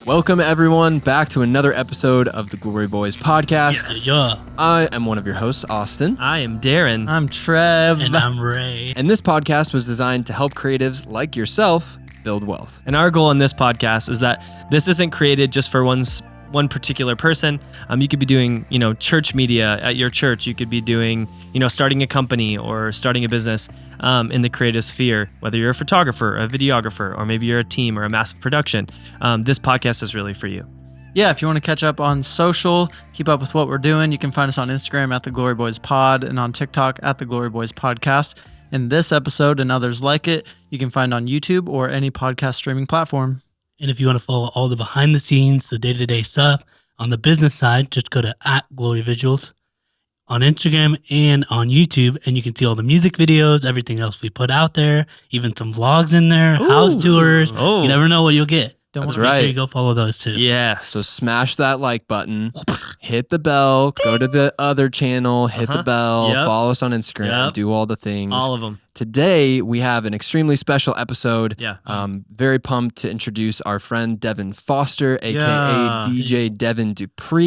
Welcome, everyone, back to another episode of the Glory Boys podcast. Yeah. I am one of your hosts, Austin. I am Darren. I'm Trev. And I'm Ray. And this podcast was designed to help creatives like yourself build wealth. And our goal in this podcast is that this isn't created just for one particular person. You could be doing, church media at your church. You could be doing, starting a company or starting a business in the creative sphere, whether you're a photographer, a videographer, or maybe you're a team or a massive production. This podcast is really for you. Yeah, if you want to catch up on social, keep up with what we're doing, you can find us on Instagram at The Glory Boys Pod and on TikTok at The Glory Boys Podcast. And this episode and others like it, you can find on YouTube or any podcast streaming platform. And if you want to follow all the behind the scenes, the day-to-day stuff on the business side, just go to @GloryVisuals on Instagram and on YouTube, and you can see all the music videos, everything else we put out there, even some vlogs in there, house tours. Oh. You never know what you'll get. That's Make right. sure you go follow those too. Yeah. So smash that like button, hit the bell, go to the other channel, hit the bell, Yep. follow us on Instagram, Yep. do all the things. All of them. Today, we have an extremely special episode. Yeah. Very pumped to introduce our friend Devon Foster, aka Yeah. DJ Devon Dupree.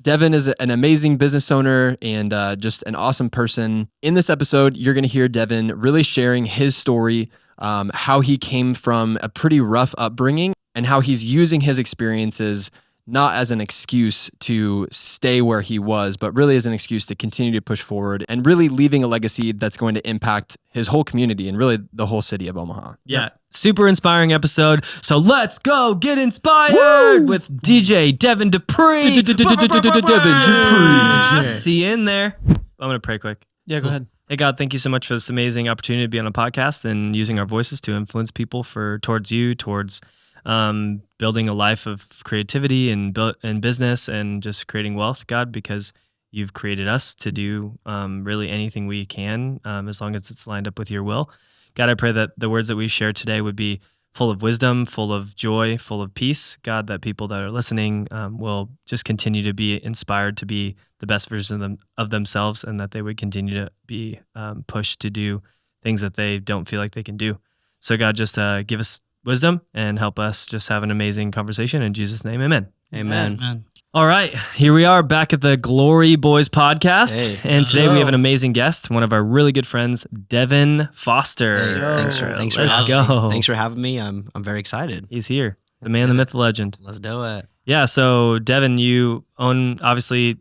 Devon is an amazing business owner and just an awesome person. In this episode, you're going to hear Devon really sharing his story, how he came from a pretty rough upbringing and how he's using his experiences not as an excuse to stay where he was, but really as an excuse to continue to push forward and really leaving a legacy that's going to impact his whole community and really the whole city of Omaha. Yeah. Super inspiring episode. So let's go get inspired with DJ Devon Dupree. Devon Dupree. See you in there. I'm going to pray quick. Yeah, go ahead. Hey God, thank you so much for this amazing opportunity to be on a podcast and using our voices to influence people towards you, towards building a life of creativity and business and just creating wealth, God, because you've created us to do really anything we can as long as it's lined up with your will. God, I pray that the words that we share today would be full of wisdom, full of joy, full of peace. God, that people that are listening will just continue to be inspired to be the best version of themselves, and that they would continue to be pushed to do things that they don't feel like they can do. So God, just give us wisdom and help us just have an amazing conversation. In Jesus' name, amen. Amen. Man. All right, here we are back at the Glory Boys podcast. Hey. And today we have an amazing guest, one of our really good friends, Devon Foster. Hey, thanks for Let's having go. me. Thanks for having me. I'm very excited. He's here, the man, the myth, the legend. Let's do it. Yeah, so Devon, you own obviously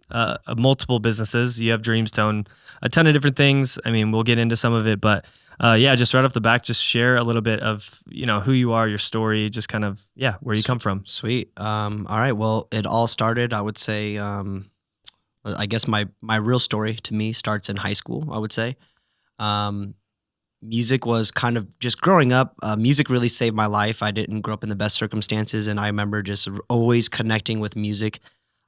multiple businesses. You have dreams to own a ton of different things. I mean, we'll get into some of it, but just right off the bat, just share a little bit of who you are, your story, just kind of where you come from. Sweet. All right. Well, it all started, I would say, I guess my real story to me starts in high school, I would say. Music was kind of just growing up. Music really saved my life. I didn't grow up in the best circumstances, and I remember just always connecting with music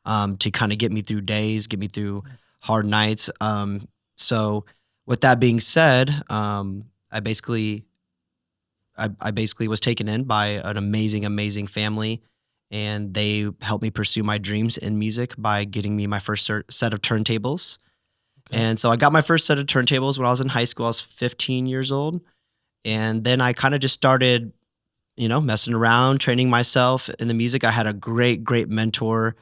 to kind of get me through days, get me through hard nights. So with that being said, I basically was taken in by an amazing family, and they helped me pursue my dreams in music by getting me my first set of turntables. And so I got my first set of turntables when I was in high school. I was 15 years old. And then I kind of just started, messing around, training myself in the music. I had a great mentor.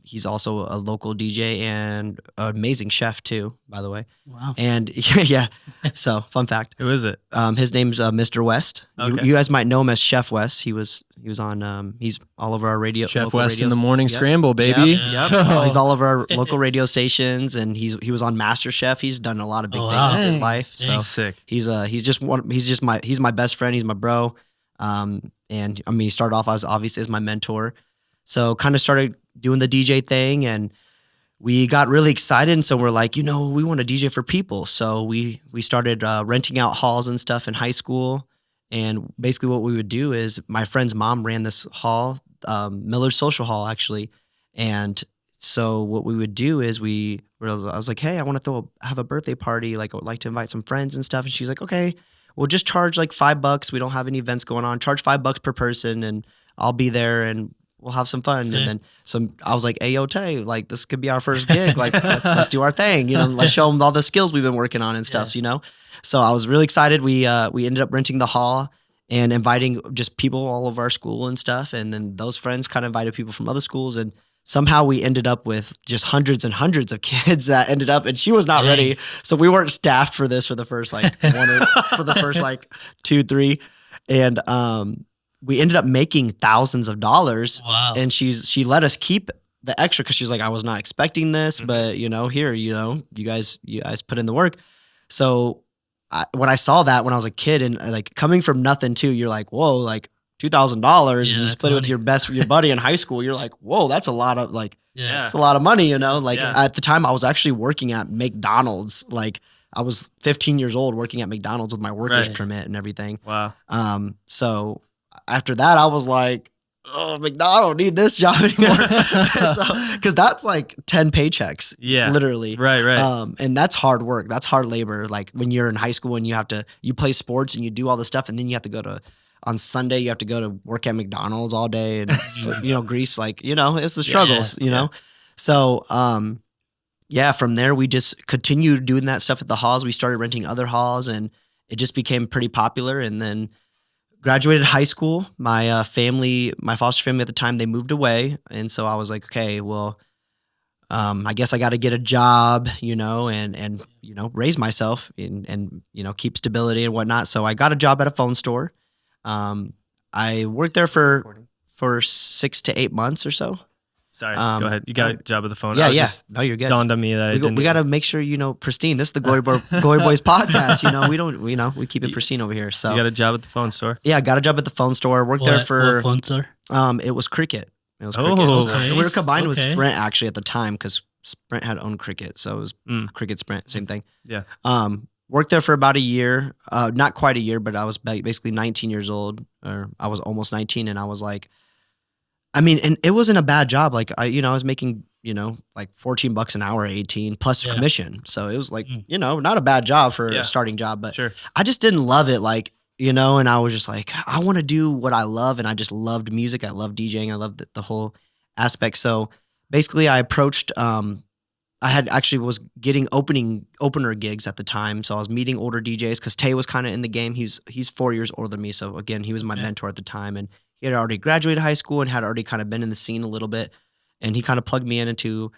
He's also a local DJ and an amazing chef too, by the way. Wow. And yeah, so fun fact. Who is it? His name's Mr. West. Okay. You guys might know him as Chef West. He was on. He's all over our radio. Chef local West in radios. the morning Yep. scramble, baby. Yep. He's all over our local radio stations, and he was on MasterChef. He's done a lot of big things in his life. So Sick. he's my best friend. He's my bro. And I mean, he started off as obviously as my mentor. So kind of started doing the DJ thing, and we got really excited. And so we're like, we want to DJ for people. So we started renting out halls and stuff in high school. And basically what we would do is my friend's mom ran this hall, Miller's Social Hall, actually. And so what we would do is I was like, hey, I want to have a birthday party. Like, I would like to invite some friends and stuff. And she's like, okay, we'll just charge like $5. We don't have any events going on. Charge $5 per person, and I'll be there, and we'll have some fun. Yeah. And then I was like, hey, yo, Tay, like, this could be our first gig. Like, let's do our thing. Let's show them all the skills we've been working on and stuff, So I was really excited. We ended up renting the hall, and inviting just people all over our school and stuff. And then those friends kind of invited people from other schools, and somehow we ended up with just hundreds and hundreds of kids that ended up, and she was not ready. So we weren't staffed for this for the first like for the first like 2, 3. And we ended up making thousands of dollars. Wow. And she let us keep the extra because she's like, I was not expecting this, but here, you guys put in the work. So when I saw that when I was a kid, and like coming from nothing too, you're like, whoa, like $2,000 and you split it with your buddy in high school. You're like, whoa, that's a lot of it's a lot of money, Like at the time I was actually working at McDonald's. Like I was 15 years old working at McDonald's with my worker's permit and everything. Wow. So after that I was like, oh, McDonald's don't need this job anymore. Cause that's like 10 paychecks. Yeah. Literally. Right. And that's hard work. That's hard labor. Like when you're in high school and you play sports and you do all this stuff, and then you have to go on Sunday, you have to go to work at McDonald's all day and, grease, like, it's the struggles, know? So, from there, we just continued doing that stuff at the halls. We started renting other halls, and it just became pretty popular. And then graduated high school. My foster family at the time, they moved away. And so I was like, okay, well, I guess I got to get a job, and raise myself and keep stability and whatnot. So I got a job at a phone store. I worked there for 6 to 8 months or so. Sorry, go ahead. You got a job at the phone. Yeah. No, you're good. Dawned on me that we got to make sure, pristine. This is the Glory Boys podcast. We keep it pristine over here. So you got a job at the phone store? Yeah, I got a job at the phone store. Worked there for what phone store? It was Cricket. Oh, okay. We were combined with Sprint actually at the time because Sprint had owned Cricket, so it was Cricket Sprint, same thing. Yeah. Worked there for about a year, not quite a year, but I was basically 19 years old, or I was almost 19, and I was like, and it wasn't a bad job. Like I was making, like $14 an hour, 18 plus commission. So it was like, not a bad job for a starting job, but I just didn't love it. Like, and I was just like, I want to do what I love. And I just loved music. I loved DJing. I loved the whole aspect. So basically I approached, was getting opener gigs at the time. So I was meeting older DJs because Tay was kind of in the game. He's 4 years older than me. So again, he was my mentor at the time, and he had already graduated high school and had already kind of been in the scene a little bit. And he kind of plugged me into,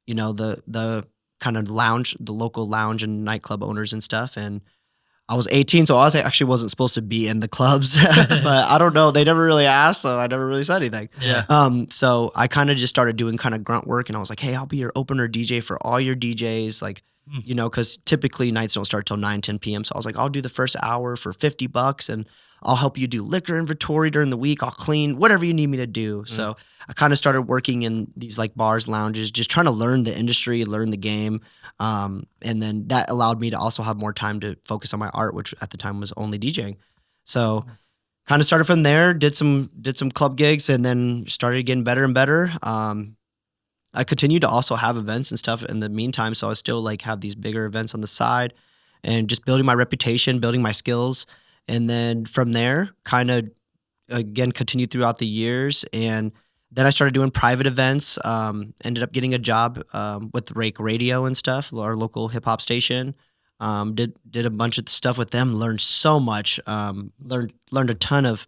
the kind of the local lounge and nightclub owners and stuff. And I was 18, so I wasn't supposed to be in the clubs, but I don't know. They never really asked, so I never really said anything. Yeah. So I kind of just started doing kind of grunt work, and I was like, hey, I'll be your opener DJ for all your DJs. Like, because typically nights don't start till 9, 10 p.m. So I was like, I'll do the first hour for $50 and I'll help you do liquor inventory during the week. I'll clean, whatever you need me to do. So I kind of started working in these like bars, lounges, just trying to learn the industry, learn the game. And then that allowed me to also have more time to focus on my art, which at the time was only DJing. So kind of started from there, did some club gigs, and then started getting better and better. I continued to also have events and stuff in the meantime. So I still like have these bigger events on the side and just building my reputation, building my skills. And then from there, kind of, again, continued throughout the years. And then I started doing private events, ended up getting a job with Rake Radio and stuff, our local hip-hop station. Did a bunch of stuff with them, learned so much, learned a ton of,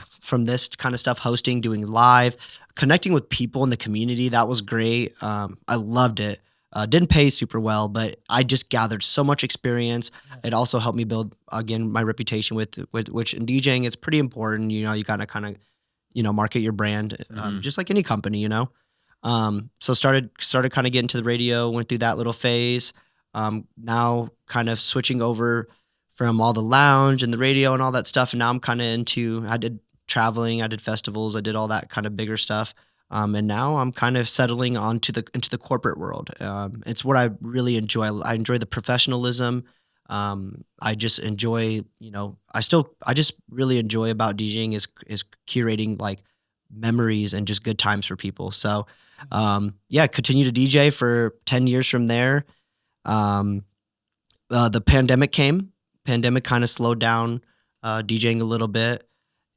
from this kind of stuff, hosting, doing live, connecting with people in the community. That was great. I loved it. Didn't pay super well, but I just gathered so much experience. It also helped me build, again, my reputation with which in DJing, it's pretty important. You gotta kind of, market your brand, just like any company, So started kind of getting to the radio, went through that little phase. Now kind of switching over from all the lounge and the radio and all that stuff. And now I'm kind of I did traveling, I did festivals, I did all that kind of bigger stuff. And now I'm kind of settling into the corporate world. It's what I really enjoy. I enjoy the professionalism. I just enjoy, I just really enjoy about DJing is curating like memories and just good times for people. So, continue to DJ for 10 years from there. The pandemic came. Pandemic kind of slowed down DJing a little bit.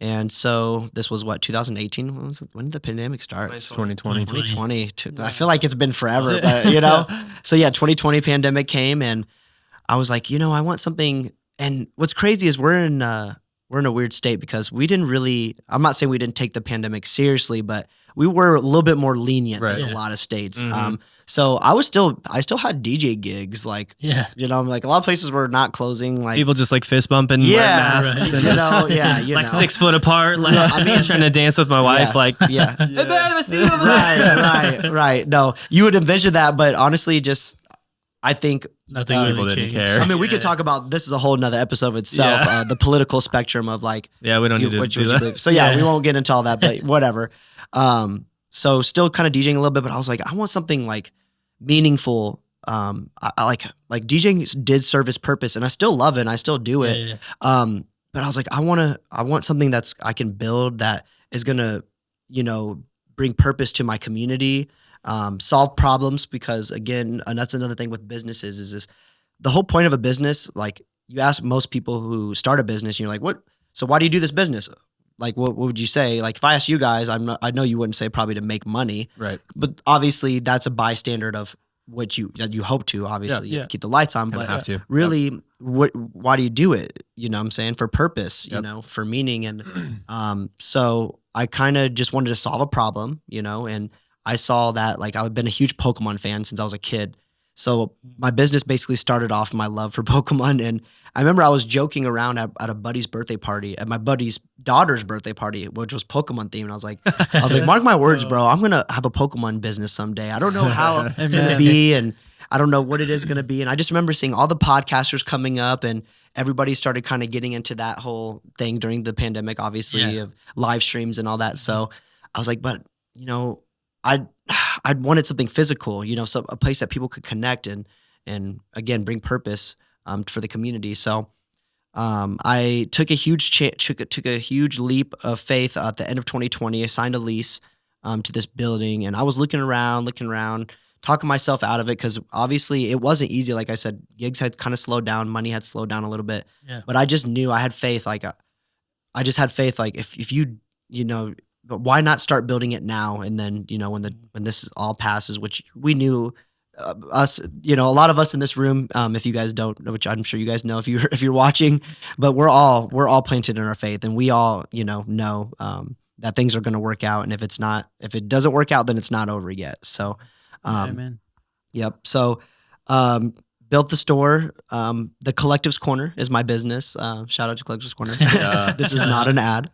And so this was 2018? When did the pandemic start? 2020. 2020. I feel like it's been forever, but So 2020 pandemic came, and I was like, I want something. And what's crazy is we're in we're in a weird state because we didn't really, I'm not saying we didn't take the pandemic seriously, but we were a little bit more lenient Right. than Yeah. a lot of states. Mhm. So I still had DJ gigs, like, Yeah. you know, like a lot of places were not closing, like, People just like fist bumping, yeah, wearing masks, right. and you know, yeah, you like know. 6 foot apart. Like, I mean, trying to dance with my wife. yeah, Like, yeah. "Hey, babe, I see you over there." Right. No, you would envision that, but honestly, just I think Nothing People really didn't changed. care. I mean, we Yeah. could talk about this is a whole nother episode of itself, Yeah. the political spectrum of like Yeah, we don't need to what do you that. believe. So yeah, Yeah. we won't get into all that, but whatever. So still kind of DJing a little bit, but I was like, I want something like meaningful. I like DJing did serve its purpose, and I still love it. And I still do it. Yeah. But I was like, I want something that's I can build that is gonna, you know, bring purpose to my community, solve problems. Because again, and that's another thing with businesses is this, the whole point of a business. Like you ask most people who start a business, and you're like, what? So why do you do this business? Like, what would you say? Like, if I asked you guys, I know you wouldn't say probably to make money, Right. but obviously that's a bystander of what you hope to. Obviously, Yeah. keep the lights on, Kind but of have to. really, why do you do it? You know what I'm saying? For purpose, you Yep. know, for meaning. And so I kind of just wanted to solve a problem, you know, and I saw that like I've been a huge Pokemon fan since I was a kid. So my business basically started off my love for Pokemon. And I remember I was joking around at a buddy's birthday party, at my buddy's daughter's birthday party, which was Pokemon themed. And I was like, mark my words, bro. I'm going to have a Pokemon business someday. I don't know how it's going to Amen. be. And I don't know what it is going to be. And I just remember seeing all the podcasters coming up, and everybody started kind of getting into that whole thing during the pandemic, obviously, Yeah. of live streams and all that. So I was like, but, you know, I wanted something physical, you know, so a place that people could connect and again, bring purpose for the community. So I took a huge took a huge leap of faith at the end of 2020. I signed a lease to this building, and I was looking around, talking myself out of it because obviously it wasn't easy. Like I said, gigs had kind of slowed down, money had slowed down a little bit, Yeah. but I just knew I had faith. Like I just had faith. Like if you know, but why not start building it now? And then, you know, when this all passes, which we knew us, you know, a lot of us in this room, if you guys don't, which I'm sure you guys know if you're watching, but we're all planted in our faith, and we all, you know that things are going to work out. And if it doesn't work out, then it's not over yet. So, Amen. yep. So, built the store. The Collectives Corner is my business. Shout out to Collectives Corner. Yeah. This is not an ad.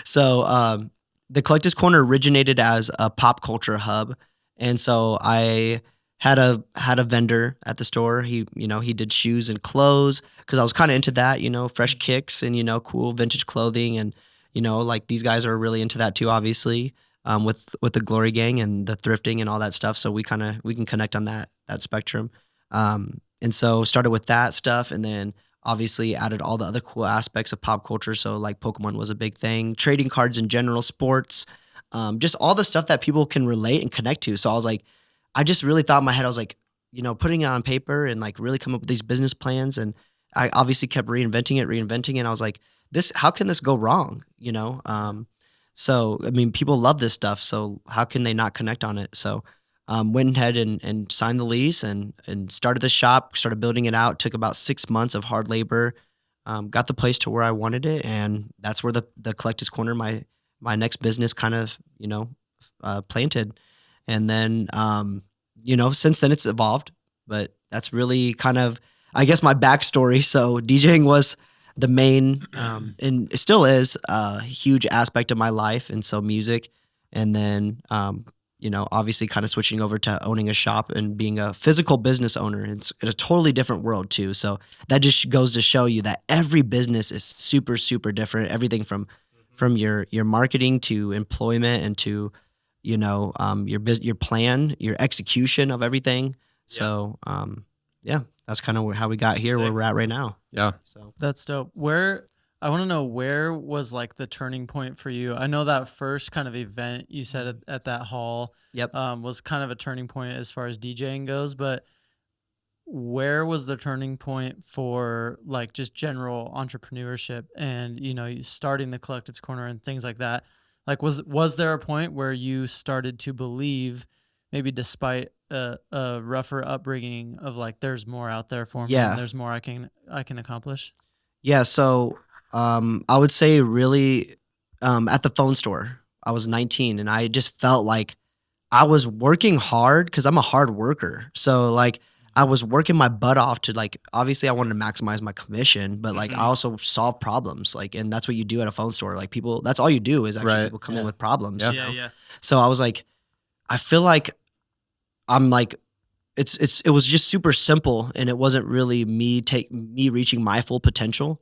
So the Collectives Corner originated as a pop culture hub, and so I had a vendor at the store. He did shoes and clothes because I was kind of into that, you know, fresh kicks and, you know, cool vintage clothing, and, you know, like these guys are really into that too, obviously, with the Glory Gang and the thrifting and all that stuff. So we can connect on that spectrum, and so started with that stuff, and then obviously added all the other cool aspects of pop culture. So like Pokemon was a big thing, trading cards in general, sports, just all the stuff that people can relate and connect to. So I was like, I just really thought in my head, I was like, you know, putting it on paper and like really come up with these business plans. And I obviously kept reinventing it. And I was like, how can this go wrong? You know? So, I mean, people love this stuff. So how can they not connect on it? So went ahead and signed the lease and started the shop, started building it out. Took about 6 months of hard labor, got the place to where I wanted it. And that's where the Collectives Corner, my next business kind of, you know, planted. And then, you know, since then it's evolved, but that's really kind of, I guess, my backstory. So DJing was the main, and it still is a huge aspect of my life. And so music, and then, you know, obviously kind of switching over to owning a shop and being a physical business owner. It's a totally different world too. So that just goes to show you that every business is super, super different. Everything from your marketing to employment and to, you know, your plan, your execution of everything. So, yeah, that's kind of how we got here, where we're at right now. Yeah. So That's dope. I want to know, where was like the turning point for you? I know that first kind of event you said at that hall, Yep. was kind of a turning point as far as DJing goes, but where was the turning point for like just general entrepreneurship and, you know, you starting the Collectives Corner and things like that? Like, was there a point where you started to believe, maybe despite a rougher upbringing, of like, there's more out there for me, Yeah. and there's more I can accomplish? Yeah, so I would say really at the phone store. I was 19 and I just felt like I was working hard because I'm a hard worker. So like I was working my butt off to like, obviously I wanted to maximize my commission, but like I also solve problems. Like, and that's what you do at a phone store. Like people, that's all you do is actually people come in with problems. Yeah. You know? So I was like, I feel like I'm like, it was just super simple and it wasn't really me reaching my full potential.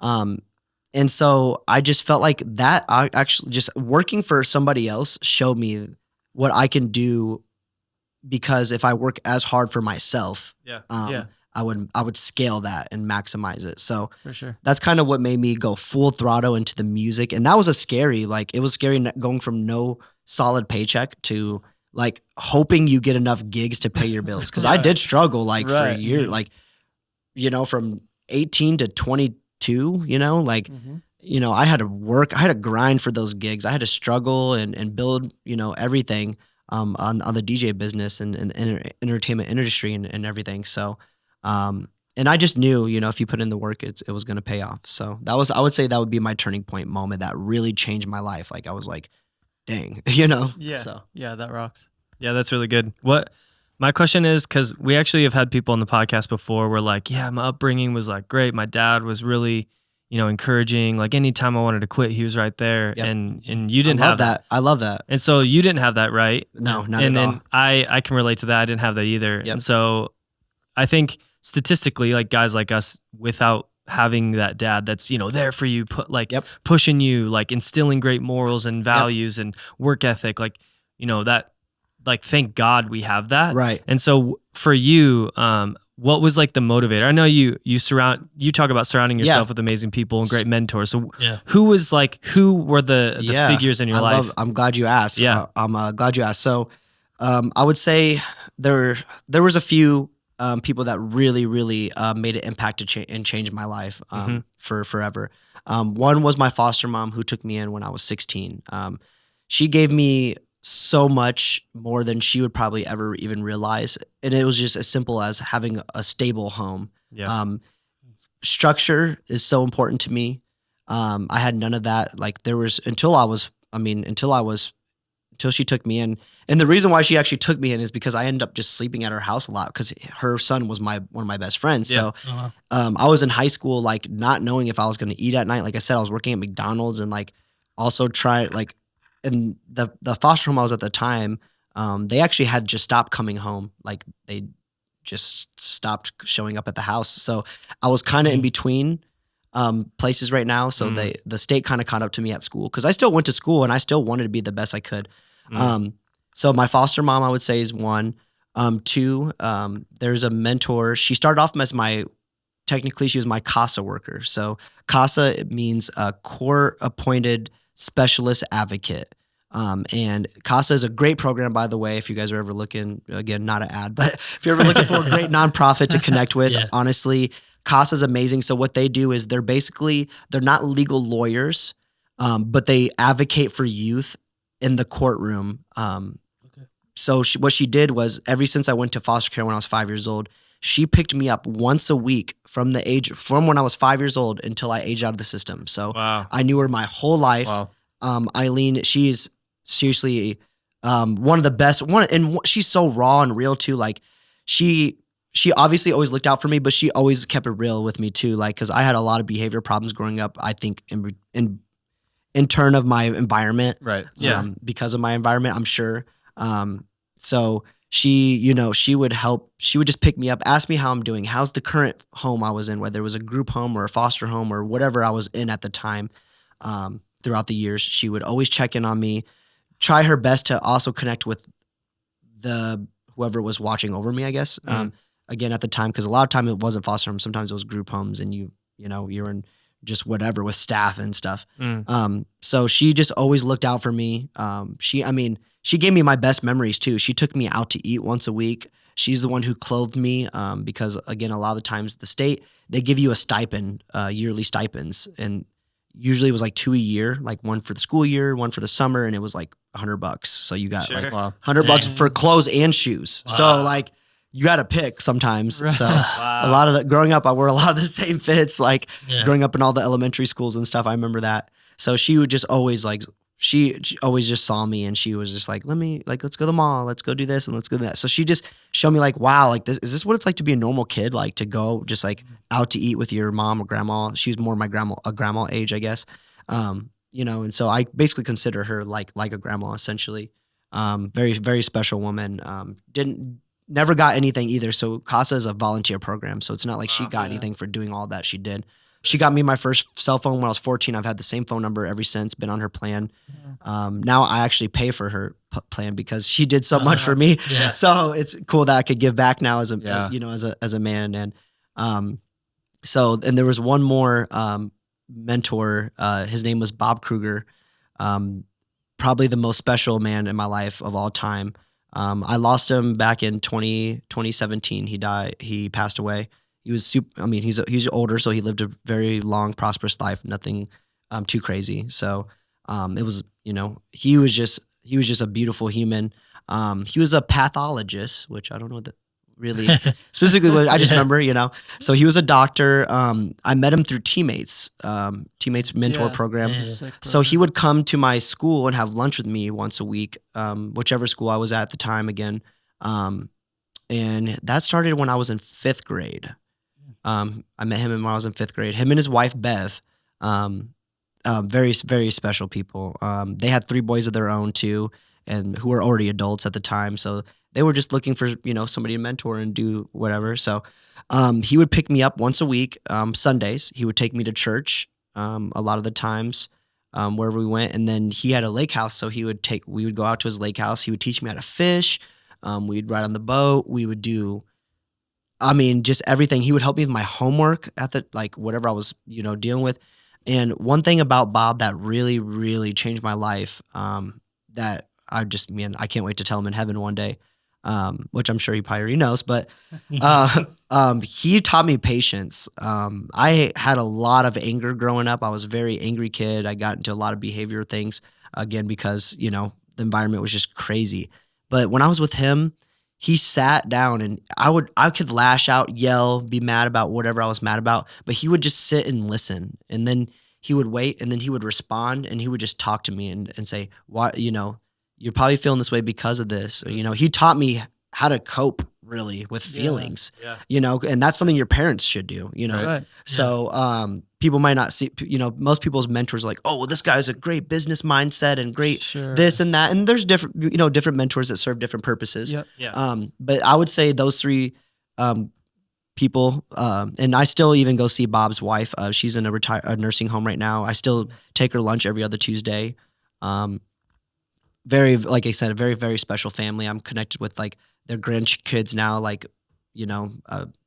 And so I just felt like that I actually just working for somebody else showed me what I can do, because if I work as hard for myself, I would scale that and maximize it. So For sure. that's kind of what made me go full throttle into the music. And that was it was scary going from no solid paycheck to like hoping you get enough gigs to pay your bills. Cause I did struggle like for a year, like, you know, from 18 to 22, you know, like, you know, I had to work, I had to grind for those gigs. I had to struggle and build, you know, everything on the DJ business and the entertainment industry and everything. So, and I just knew, you know, if you put in the work, it was going to pay off. So I would say that would be my turning point moment that really changed my life. Like I was like, dang, you know? Yeah. So. Yeah, that rocks. Yeah, that's really good. My question is, because we actually have had people on the podcast before where like, yeah, my upbringing was like great. My dad was really, you know, encouraging. Like anytime I wanted to quit, he was right there. Yep. And you didn't have that. I love that. And so you didn't have that, right? No, not and at all. then I can relate to that. I didn't have that either. Yep. And so I think statistically, like guys like us without having that dad that's, you know, there for you, pushing you, like instilling great morals and values and work ethic, like, you know, that, like, thank God we have that. Right. And so for you, what was like the motivator? I know you talk about surrounding yourself with amazing people and great mentors. So who were the figures in your life? I'm glad you asked. Yeah. I'm glad you asked. So I would say there was a few people that really, really made an impact and changed my life for forever. One was my foster mom who took me in when I was 16. She gave me so much more than she would probably ever even realize. And it was just as simple as having a stable home. Yeah. Structure is so important to me. I had none of that. Like there was, until she took me in. And the reason why she actually took me in is because I ended up just sleeping at her house a lot because her son was one of my best friends. Yeah. So I was in high school, like not knowing if I was going to eat at night. Like I said, I was working at McDonald's and like also and the foster home I was at the time, they actually had just stopped coming home. Like they just stopped showing up at the house. So I was kind of in between places right now. So the state kind of caught up to me at school because I still went to school and I still wanted to be the best I could. So my foster mom, I would say, is one. Two, there's a mentor. She started off as technically she was my CASA worker. So CASA, it means a court appointed specialist advocate. And CASA is a great program, by the way, if you guys are ever looking, again, not an ad, but if you're ever looking for a great nonprofit to connect with, honestly, CASA is amazing. So what they do is they're not legal lawyers, but they advocate for youth in the courtroom. So what she did was since I went to foster care when I was 5 years old, she picked me up once a week from when I was 5 years old until I aged out of the system. So I knew her my whole life. Wow. Eileen, she's seriously one of the best. And she's so raw and real too. Like she obviously always looked out for me, but she always kept it real with me too. Like because I had a lot of behavior problems growing up. I think in turn of my environment, right? Yeah, because of my environment, I'm sure. So she would help. She would just pick me up, ask me how I'm doing. How's the current home I was in, whether it was a group home or a foster home or whatever I was in at the time. Throughout the years, she would always check in on me, try her best to also connect with whoever was watching over me, I guess. Again, at the time, because a lot of time it wasn't foster homes. Sometimes it was group homes and you're in just whatever with staff and stuff. So she just always looked out for me. She gave me my best memories too. She took me out to eat once a week. She's the one who clothed me because again, a lot of the times the state, they give you a stipend, yearly stipends. And usually it was like 2 a year, like one for the school year, one for the summer. And it was like $100. So you got like $100 for clothes and shoes. Wow. So like, you got to pick sometimes. Right. So a lot of growing up, I wore a lot of the same fits, like growing up in all the elementary schools and stuff. I remember that. So she would just always like, she always just saw me and she was just like, let's go to the mall, let's go do this and let's go do that. So she just showed me like, wow, like is this what it's like to be a normal kid? Like to go just like out to eat with your mom or grandma. She was more my grandma age, I guess. And so I basically consider her like a grandma essentially. Very, very special woman. Never got anything either. So CASA is a volunteer program. So it's not like she got anything for doing all that she did. She got me my first cell phone when I was 14. I've had the same phone number ever since, been on her plan. Now I actually pay for her plan because she did so much for me. Yeah. So it's cool that I could give back now as a man. And so there was one more mentor. His name was Bob Kruger. Probably the most special man in my life of all time. I lost him back in 2017. He died. He passed away. He was he's older, so he lived a very long, prosperous life. Nothing too crazy. So it was, he was just a beautiful human. He was a pathologist, which I don't know what that really specifically what I just remember, So he was a doctor. I met him through Teammates mentor program. So he would come to my school and have lunch with me once a week, whichever school I was at the time again. And that started when I was in 5th grade. I met him when I was in 5th grade. Him and his wife, Bev, very, very special people. They had 3 boys of their own too, and who were already adults at the time. So they were just looking for, somebody to mentor and do whatever. So he would pick me up once a week, Sundays. He would take me to church a lot of the times, wherever we went. And then he had a lake house, so we would go out to his lake house. He would teach me how to fish. We'd ride on the boat. We would do, just everything. He would help me with my homework whatever I was, dealing with. And one thing about Bob that really, really changed my life, that I can't wait to tell him in heaven one day, which I'm sure he probably already knows, but he taught me patience. I had a lot of anger growing up. I was a very angry kid. I got into a lot of behavior things, again, because, the environment was just crazy. But when I was with him, he sat down and I could lash out, yell, be mad about whatever I was mad about, but he would just sit and listen. And then he would wait and then he would respond and he would just talk to me and say, why, you're probably feeling this way because of this. Or, he taught me how to cope really with feelings, and that's something your parents should do, Right. So, people might not see, most people's mentors are like, oh, well, this guy's a great business mindset and great this and that. And there's different, different mentors that serve different purposes. Yep. Yeah. But I would say those 3 people, and I still even go see Bob's wife. She's in a nursing home right now. I still take her lunch every other Tuesday. Very, like I said, a very, very special family. I'm connected with like their grandkids now,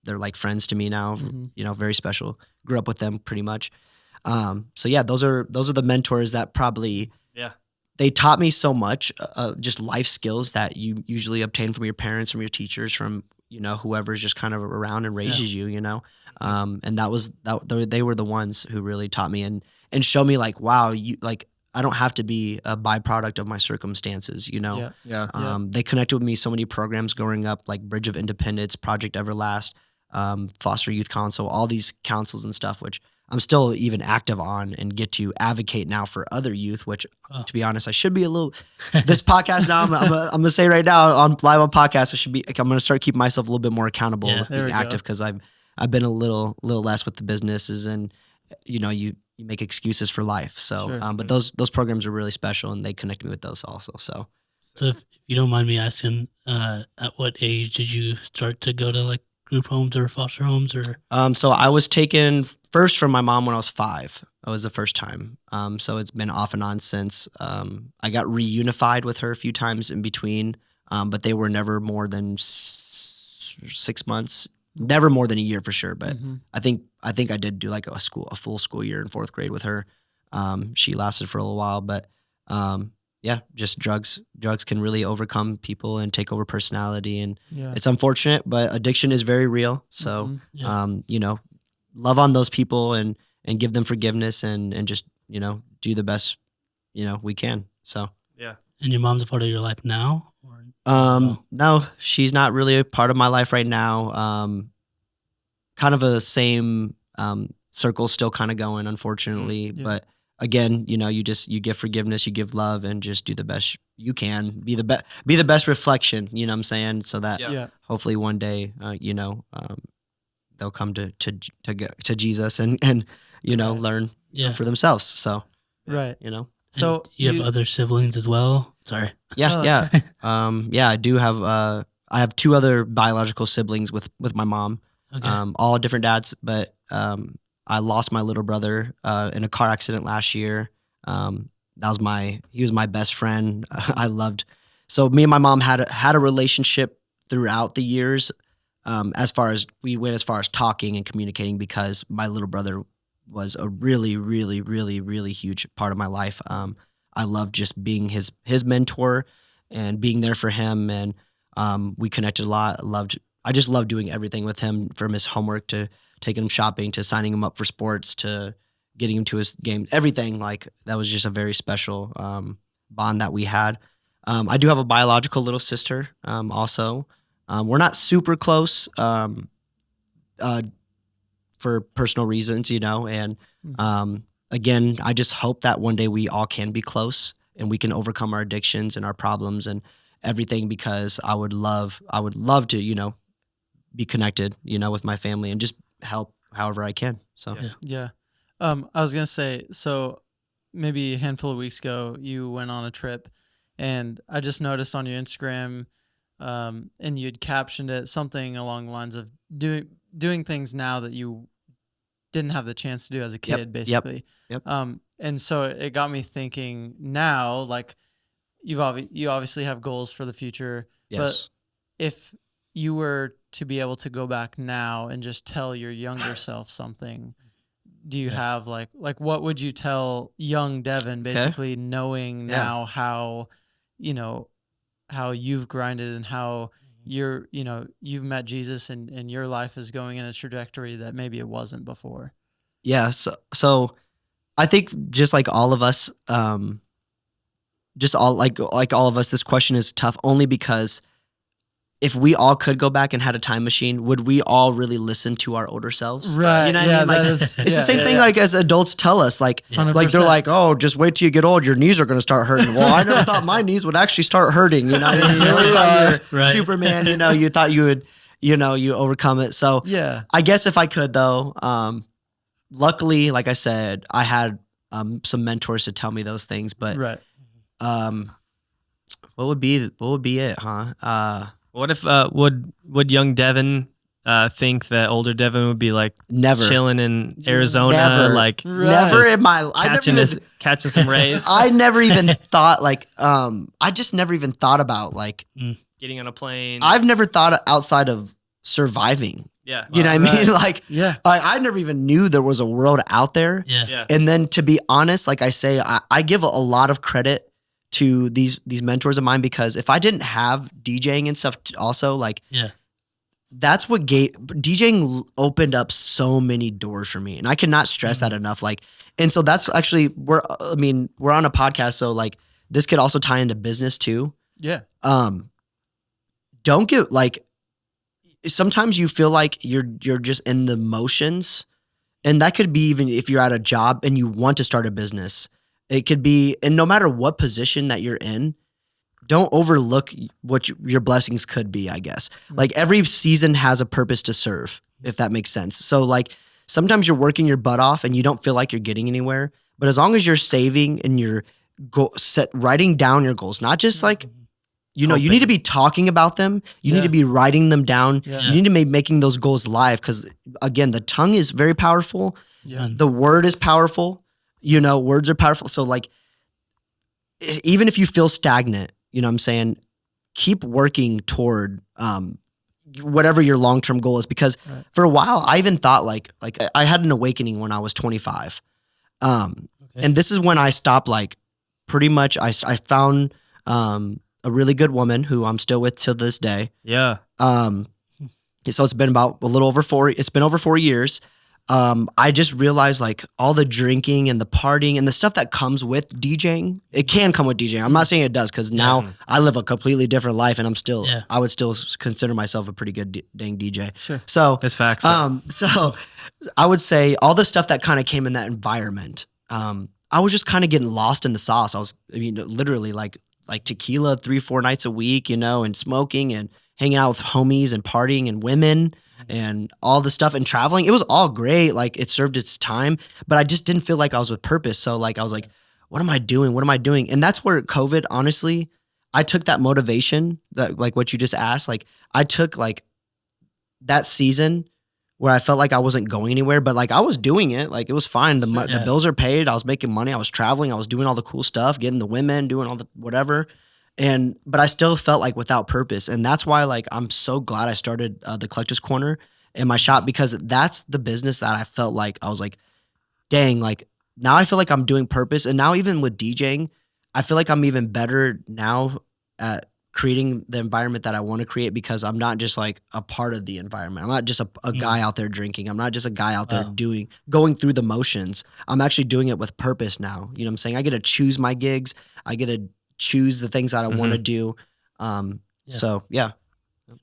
they're like friends to me now, very special. Grew up with them pretty much. So yeah, those are the mentors that probably, they taught me so much, just life skills that you usually obtain from your parents, from your teachers, from, whoever's just kind of around and raises you, and they were the ones who really taught me and showed me like, wow, I don't have to be a byproduct of my circumstances, They connected with me so many programs growing up, like Bridge of Independence, Project Everlast, Foster Youth Council, all these councils and stuff, which I'm still even active on and get to advocate now for other youth, which to be honest, I should be a little, this podcast now, I'm going to say right now on live on podcast, I'm going to start keeping myself a little bit more accountable with being active. Cause I've been a little less with the businesses and, you make excuses for life. So, but those programs are really special and they connect me with those also. So if you don't mind me asking, at what age did you start to go to like group homes or foster homes or? So I was taken first from my mom when I was 5. That was the first time. So it's been off and on since. I got reunified with her a few times in between, but they were never more than 6 months. Never more than a year for sure, but I think I did do like a full school year in 4th grade with her. She lasted for a little while, but just drugs can really overcome people and take over personality, and it's unfortunate, but addiction is very real. So love on those people and give them forgiveness and just do the best we can. So and your mom's a part of your life now? No, she's not really a part of my life right now. Kind of a same circle still kind of going, unfortunately. Yeah. But again, you give forgiveness, you give love, and just do the best you can. Be the best reflection. You know what I'm saying? So that hopefully one day, they'll come to Jesus and learn for themselves. So Right. So you have other siblings as well? Sorry. Yeah. I do have. I have 2 other biological siblings with my mom. Okay. All different dads, but I lost my little brother in a car accident last year. He was my best friend. I loved. So me and my mom had a relationship throughout the years. As far as talking and communicating, because my little brother was a really, really, really, really huge part of my life. I loved just being his mentor and being there for him, and we connected a lot. I just loved doing everything with him, from his homework to taking him shopping to signing him up for sports to getting him to his games. Everything, like, that was just a very special bond that we had. I do have a biological little sister also. We're not super close for personal reasons, and again, I just hope that one day we all can be close and we can overcome our addictions and our problems and everything, because I would love to, be connected, with my family and just help however I can. So Yeah. I was gonna say, so maybe a handful of weeks ago, you went on a trip, and I just noticed on your Instagram, and you'd captioned it something along the lines of doing things now that you didn't have the chance to do as a kid, basically. Yep. And so it got me thinking now, like, you obviously have goals for the future, yes. but if you were to be able to go back now and just tell your younger self something, do you have like what would you tell young Devon, basically, knowing now how, how you've grinded and how you've met Jesus and your life is going in a trajectory that maybe it wasn't before? Yeah. So I think just like all of us, all of us, this question is tough only because if we all could go back and had a time machine, would we all really listen to our older selves? Right. You know what I mean? Like, it's the same thing, like, as adults tell us, like 100%. they're like, oh, just wait till you get old, your knees are going to start hurting. Well, I never thought my knees would actually start hurting. You know, you always thought you're Superman. You thought you would, you overcome it. So I guess if I could, though, luckily, like I said, I had some mentors to tell me those things. But what would be it, huh? What if would young Devon think that older Devon would be like never chilling in Arizona, never. like never in my catching some rays? I never even thought I just never even thought about getting on a plane. I've never thought outside of surviving. Yeah, you know what I mean? Like, I never even knew there was a world out there. Yeah. And then, to be honest, like I say, I give a lot of credit to these mentors of mine, because if I didn't have DJing and stuff also, that's what DJing opened up so many doors for me, and I cannot stress that enough. And so that's actually we're on a podcast, so this could also tie into business too. Yeah. Don't get sometimes you feel like you're just in the motions, and that could be even if you're at a job and you want to start a business. It could be, and no matter what position that you're in, don't overlook what your blessings could be, I guess. Like, every season has a purpose to serve, if that makes sense. So sometimes you're working your butt off and you don't feel like you're getting anywhere, but as long as you're saving and you're writing down your goals, not just you need to be talking about them. You need to be writing them down. Yeah. You need to be making those goals live, because again, the tongue is very powerful. Yeah. The word is powerful. Words are powerful. So even if you feel stagnant, you know what I'm saying, keep working toward whatever your long-term goal is. Because for a while, I even thought I had an awakening when I was 25. And this is when I stopped, pretty much I found a really good woman who I'm still with till this day. Yeah. So it's been about over 4 years. I just realized like all the drinking and the partying and the stuff that comes with DJing, it can come with DJing. I'm not saying it does, because now I live a completely different life, and I'm still, I would still consider myself a pretty good dang DJ. Sure. So That's facts. so I would say all the stuff that kind of came in that environment, I was just kind of getting lost in the sauce. Literally like tequila 3-4 nights a week, and smoking and hanging out with homies and partying and women and all the stuff and traveling. It was all great. Like, it served its time, but I just didn't feel like I was with purpose. So like, I was like, what am I doing? What am I doing? And that's where COVID, honestly, I took that motivation, that like what you just asked. Like, I took like that season where I felt like I wasn't going anywhere, but like I was doing it. Like, it was fine. The bills are paid. I was making money. I was traveling. I was doing all the cool stuff, getting the women, doing all the whatever. But I still felt like without purpose. And that's why like I'm so glad I started the Collector's Corner in my shop, because that's the business that I felt like I was like, dang, like now I feel like I'm doing purpose. And now even with DJing, I feel like I'm even better now at creating the environment that I want to create, because I'm not just like a part of the environment. I'm not just a guy out there drinking. I'm not just a guy out there going through the motions. I'm actually doing it with purpose now. You know what I'm saying? I get to choose my gigs. I get to choose the things that I want to do. So yeah.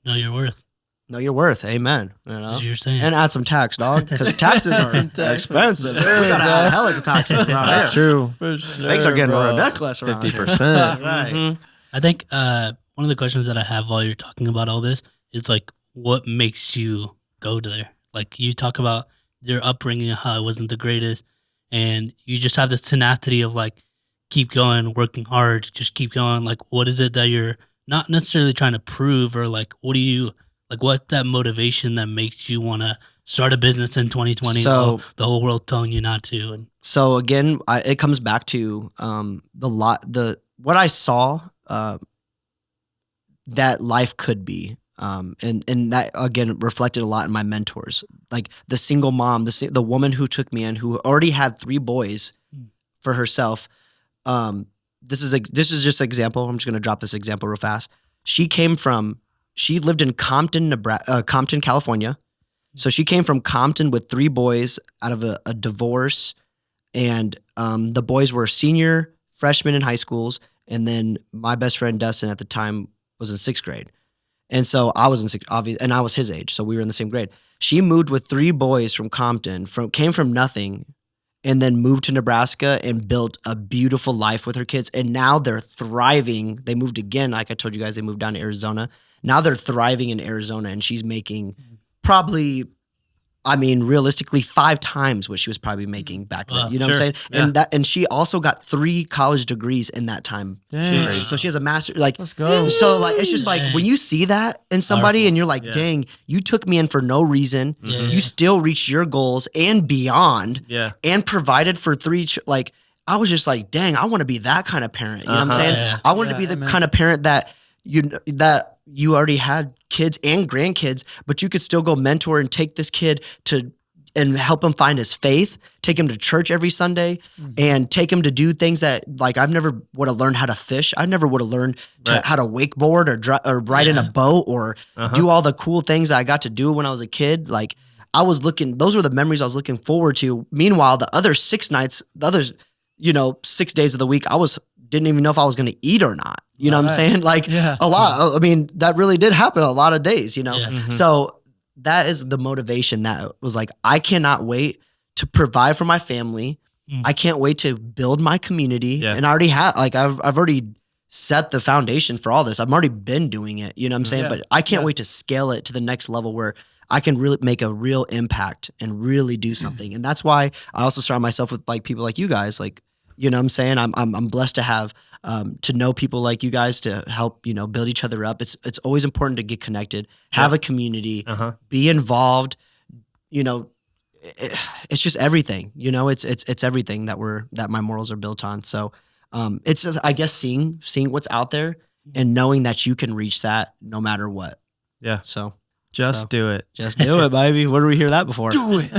Know your worth. Know your worth. Amen. As you're saying. And add some tax, dog, because taxes are expensive. We gotta add hella taxes around That's true. For sure, Thanks for getting bro. ridiculous around 50%. Right. I think one of the questions that I have while you're talking about all this is like, what makes you go there? Like, you talk about your upbringing, how it wasn't the greatest, and you just have this tenacity of like, keep going, working hard, just keep going. Like, what is it that you're not necessarily trying to prove, or like, what's that motivation that makes you want to start a business in 2020? So, the whole world telling you not to. And so again, it comes back to what I saw that life could be. And that again reflected a lot in my mentors, like the single mom, the woman who took me in, who already had 3 boys for herself. This is just an example. I'm just going to drop this example real fast. She lived in Compton, California. So she came from Compton with 3 boys out of a divorce. And the boys were senior, freshmen in high schools. And then my best friend, Dustin, at the time was in 6th grade. And so I was in 6th, and I was his age. So we were in the same grade. She moved with 3 boys from Compton, came from nothing, and then moved to Nebraska and built a beautiful life with her kids. And now they're thriving. They moved again. Like I told you guys, they moved down to Arizona. Now they're thriving in Arizona, and she's making probably, realistically 5 times what she was probably making back then. You know what I'm saying? Yeah. And she also got 3 college degrees in that time. Dang. So she has a master. Like, Let's go. So like, it's just like when you see that in somebody, Powerful. and you're like, dang, you took me in for no reason. You still reached your goals and beyond. Yeah. And provided for 3. Like, I was just like, dang, I want to be that kind of parent. You know what I'm saying? Yeah. I wanted to be the kind of parent that you already had kids and grandkids, but you could still go mentor and take this kid and help him find his faith, take him to church every Sunday, and take him to do things that, like, I've never would have learned how to fish. I never would have learned how to wakeboard or ride in a boat or do all the cool things that I got to do when I was a kid. Like, those were the memories I was looking forward to. Meanwhile, the other 6 nights, 6 days of the week, didn't even know if I was going to eat or not. You know what I'm saying? Like, a lot. That really did happen a lot of days, So that is the motivation that was like, I cannot wait to provide for my family. I can't wait to build my community. Yeah. And I already have, like, I've already set the foundation for all this. I've already been doing it, you know what I'm saying? Yeah. But I can't wait to scale it to the next level where I can really make a real impact and really do something. And that's why I also surround myself with like people like you guys, like, you know what I'm saying? I'm blessed to have, to know people like you guys to help, build each other up. It's always important to get connected, have a community, be involved, it's just everything, it's everything that my morals are built on. So, it's just, I guess, seeing what's out there and knowing that you can reach that no matter what. Yeah. So Just do it. just do it, baby. Where do we hear that before? Do it.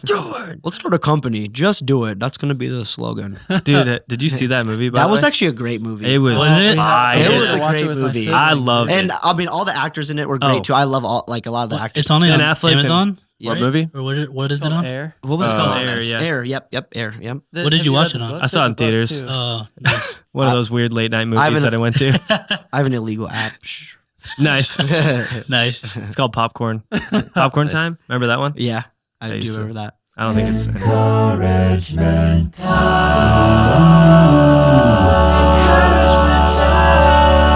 Do it. Let's start a company. Just do it. That's going to be the slogan. Dude, did you see that movie? By That the was way? actually a great movie. It was it? fire. It was a Watch great with my movie. siblings. I loved it. And all the actors in it were great too. I love a lot of the actors. It's only Ben on Affleck and- Amazon. What right? movie? Or what is it Called on? Air. What was it Oh, called? Air, yeah. Air. Yep. Air. Yep. What did Have you read watch the it on? book? I saw it in There's a book, theaters. too. Oh, nice. One of those weird late night movies haven't- that I went to. I have an illegal app. Nice. Nice. It's called Popcorn. Popcorn Nice. Time. Remember that one? Yeah, I I do used to- remember that. I don't think it's.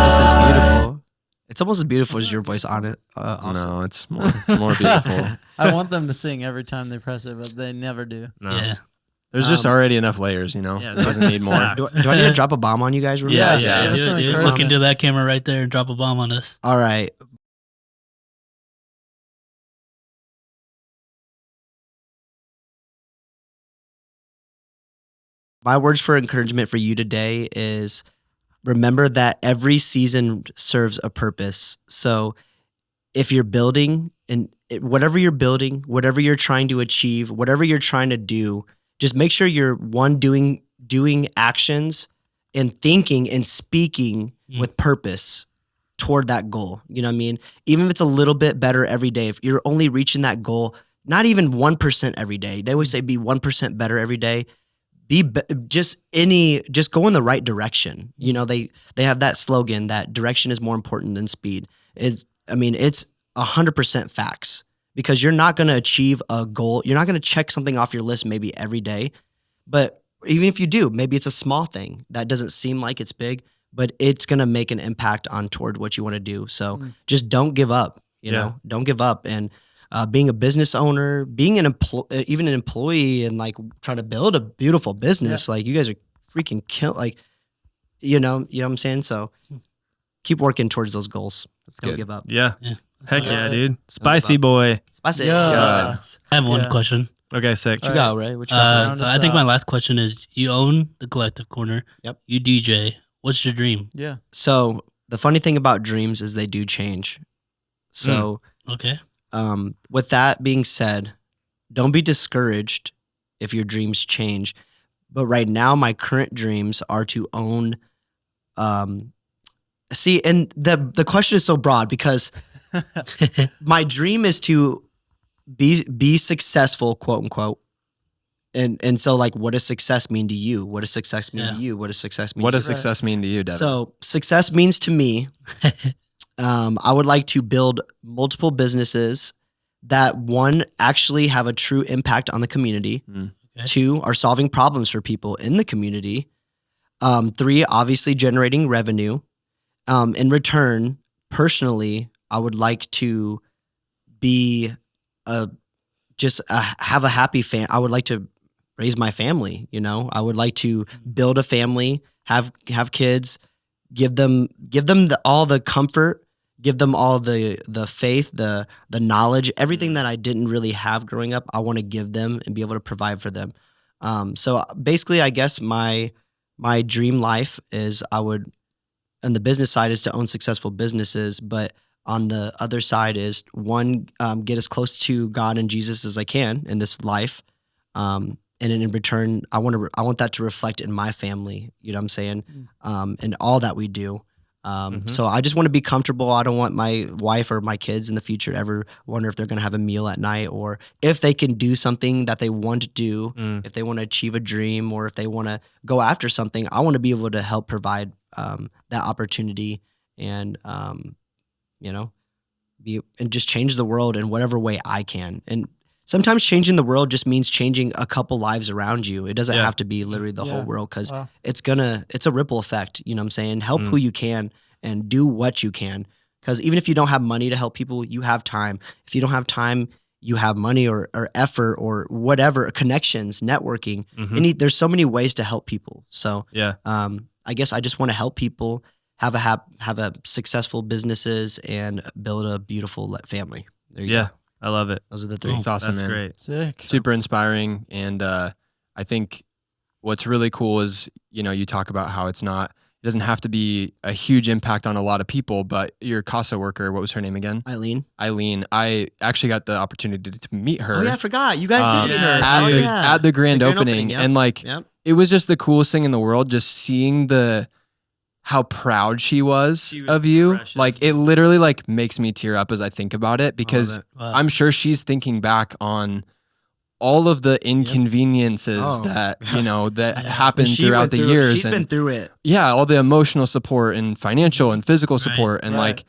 This is beautiful. It's almost as beautiful as your voice on it. Awesome. No, it's more beautiful. I want them to sing every time they press it, but they never do. No. Yeah. There's just already enough layers, Yeah, it doesn't need more. exact. Do I need to drop a bomb on you guys? Real Yeah, fast? yeah. that's Dude, some look encouragement. into that camera right there and drop a bomb on us. All right. My words for encouragement for you today is remember that every season serves a purpose. So if you're building whatever you're building, whatever you're trying to achieve, whatever you're trying to do, just make sure you're doing actions and thinking and speaking with purpose toward that goal. You know what I mean? Even if it's a little bit better every day, if you're only reaching that goal, not even 1% every day. They always say be 1% better every day. Just go in the right direction. You know, they have that slogan that direction is more important than speed. It's 100% facts, because you're not going to achieve a goal. You're not going to check something off your list maybe every day, but even if you do, maybe it's a small thing that doesn't seem like it's big, but it's going to make an impact toward what you want to do. So just don't give up, you know, don't give up. And being a business owner, being even an employee, and like trying to build a beautiful business, like you guys are freaking like, you know what I'm saying? So keep working towards those goals. Don't good. give up. Yeah. Yeah. Heck Yeah. yeah, dude. Spicy boy. Spicy. Yeah. I have one Yeah. question. Okay, sick. What you got, Ray? What you got? round us I think my out. last question is: you own the Collective Corner. Yep. You DJ. What's your dream? Yeah. So the funny thing about dreams is they do change. So Okay. with that being said, don't be discouraged if your dreams change. But right now, my current dreams are to own. See, and the question is so broad because my dream is to be successful, quote unquote. And so, like, what does success mean to you? What does success mean to you? What does success mean? What to does success mean to you, Devon? So success means to me, I would like to build multiple businesses that, one, actually have a true impact on the community. Mm. Okay. Two, are solving problems for people in the community. Three, obviously generating revenue. In return, personally, I would like to be have a happy I would like to raise my family. You know, I would like to build a family, have kids, give them all the comfort, give them all the faith, the knowledge, everything that I didn't really have growing up. I want to give them and be able to provide for them. So basically, I guess my dream life is on the business side is to own successful businesses, but on the other side is one, get as close to God and Jesus as I can in this life. And in return, I want that to reflect in my family, you know what I'm saying? And all that we do. So I just want to be comfortable. I don't want my wife or my kids in the future to ever wonder if they're going to have a meal at night, or if they can do something that they want to do, if they want to achieve a dream, or if they want to go after something. I want to be able to help provide that opportunity and, and just change the world in whatever way I can. And sometimes changing the world just means changing a couple lives around you. It doesn't have to be literally the whole world, because it's a ripple effect. You know what I'm saying? Help who you can and do what you can. Because even if you don't have money to help people, you have time. If you don't have time, you have money or effort or whatever, connections, networking. There's so many ways to help people. So I guess I just want to help people have a successful businesses and build a beautiful family. There you go. I love it. Those are the three. It's awesome, That's man. great. Sick. Super inspiring. And I think what's really cool is, you talk about how it doesn't have to be a huge impact on a lot of people, but your CASA worker, what was her name again? Eileen, I actually got the opportunity to meet her. Oh yeah, I forgot. You guys did meet her. at the grand opening. Yep. And Yep. it was just the coolest thing in the world, just seeing how proud she was She was of you. precious. Like it literally like makes me tear up as I think about it, because Wow. I'm sure she's thinking back on all of the inconveniences Oh. that, you know, that Yeah. happened She throughout went the through it. years. She's been through it. Yeah, all the emotional support and financial and physical Right. support. And Right. like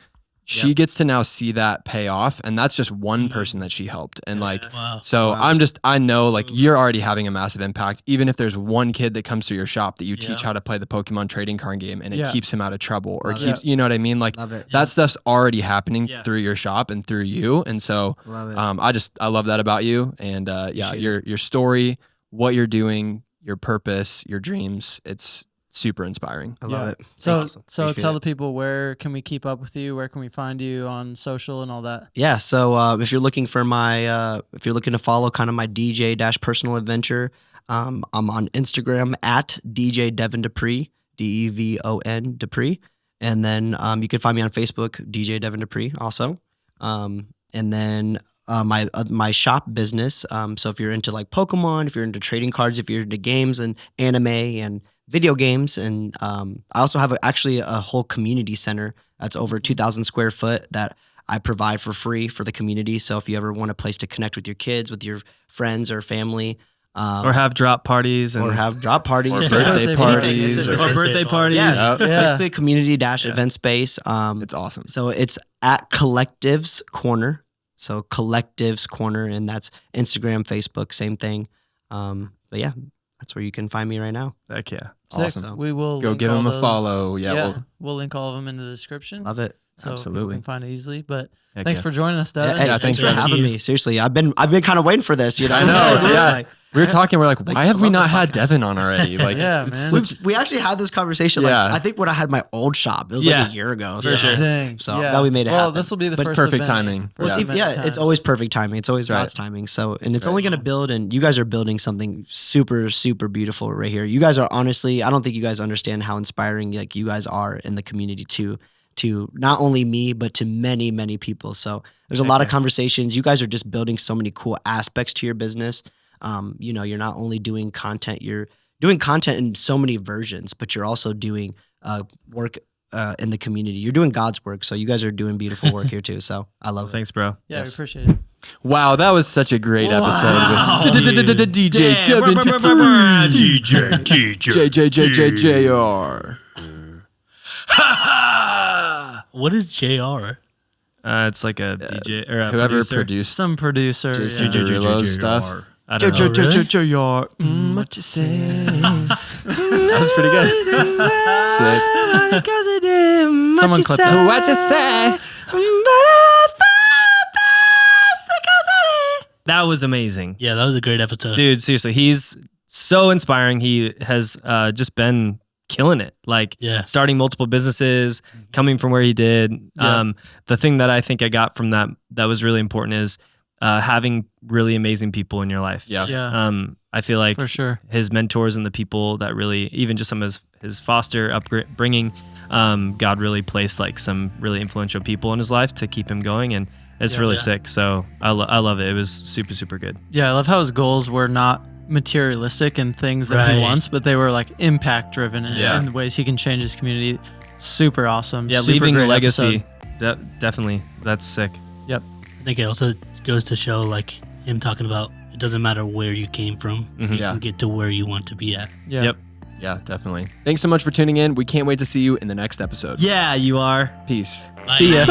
she gets to now see that pay off. And that's just one person that she helped. And like, Wow. so Wow. I know like you're already having a massive impact. Even if there's one kid that comes through your shop that you teach Yeah. how to play the Pokemon trading card game and it Yeah. keeps him out of trouble or Love keeps, you know what I mean? Like Love it. that stuff's already happening Yeah. through your shop and through you. And so, Love it. I love that about you. And yeah, Appreciate your story, what you're doing, your purpose, your dreams, it's super inspiring. I love it. So Thank you. so Appreciate tell it. the people, where can we keep up with you? Where can we find you on social and all that? Yeah. So if you're looking for if you're looking to follow kind of my DJ personal adventure, I'm on Instagram at DJ Devon Dupree, Devon Dupree. And then you can find me on Facebook, DJ Devon Dupree also. And then my shop business. So if you're into like Pokemon, if you're into trading cards, if you're into games and anime and video games, and I also have actually a whole community center that's over 2,000 square foot that I provide for free for the community. So if you ever want a place to connect with your kids, with your friends or family, or have drop parties and or have drop parties, Or Yeah. birthday Birthday parties. parties. or birthday parties. yeah, Yep. it's Yeah. basically a community event space. It's awesome. So it's at Collectives Corner. So Collectives Corner, and that's Instagram, Facebook, same thing. But yeah, that's where you can find me right now. Heck yeah. Sick. Awesome. We will Go link give all him a those- follow. Yeah, we'll link all of them in the description. Love it. So Absolutely. you can find it easily. But Heck thanks yeah. for joining us, Devin. Hey, Yeah, thanks for thanks, having you. me. Seriously, I've been kind of waiting for this. You know, I know, yeah. Like, We were talking, we're like, Like, why have I we love not this had podcast. Devin on already? Like, Yeah, it's man. such- we actually had this conversation. Yeah. Like, I think when I had my old shop, it was Yeah. like a year ago. For sure. Dang. So that we made it Well, happen. this will be the But first perfect event. timing. Well, Yeah. see, event yeah, times. it's always perfect timing. It's always Right. God's timing. So, and it's Right. only going to build, and you guys are building something super, super beautiful right here. You guys are honestly, I don't think you guys understand how inspiring like you guys are in the community to not only me, but to many, many people. So there's a lot of conversations. You guys are just building so many cool aspects to your business. You know, you're not only doing content, you're doing content in so many versions, but you're also doing work in the community. You're doing God's work. So you guys are doing beautiful work here too. So I love it. Thanks, bro. Yeah, Yes. we appreciate it. Wow, that was such a great Wow, episode with dude. DJ Damn. Devon DJ. JJJJR. What is JR? It's like a DJ or a Whoever producer. produced Some producer. Jason yeah. Derulo's stuff. I don't know. What you say? That was pretty good. Sick. Someone clip that. What you say? That was amazing. Yeah, that was a great episode. Dude, seriously, he's so inspiring. He has just been killing it. Like Yeah. starting multiple businesses, coming from where he did. Yeah. The thing that I think I got from that was really important is having really amazing people in your life. Yeah. Yeah, I feel like for sure. his mentors and the people that really, even just some of his foster upbringing, God really placed like some really influential people in his life to keep him going, and it's Yeah, really yeah. sick. So I love it. It was super, super good. Yeah, I love how his goals were not materialistic and things that he Right. wants, but they were like impact driven Yeah. in ways he can change his community. Super awesome. Yeah, Super leaving a great legacy. episode. Definitely, that's sick. I think it also goes to show like him talking about it doesn't matter where you came from, Mhm. you Yeah. can get to where you want to be at. Yeah. Yep. Yeah, definitely. Thanks so much for tuning in. We can't wait to see you in the next episode. Yeah, you are. Peace. Bye. See ya.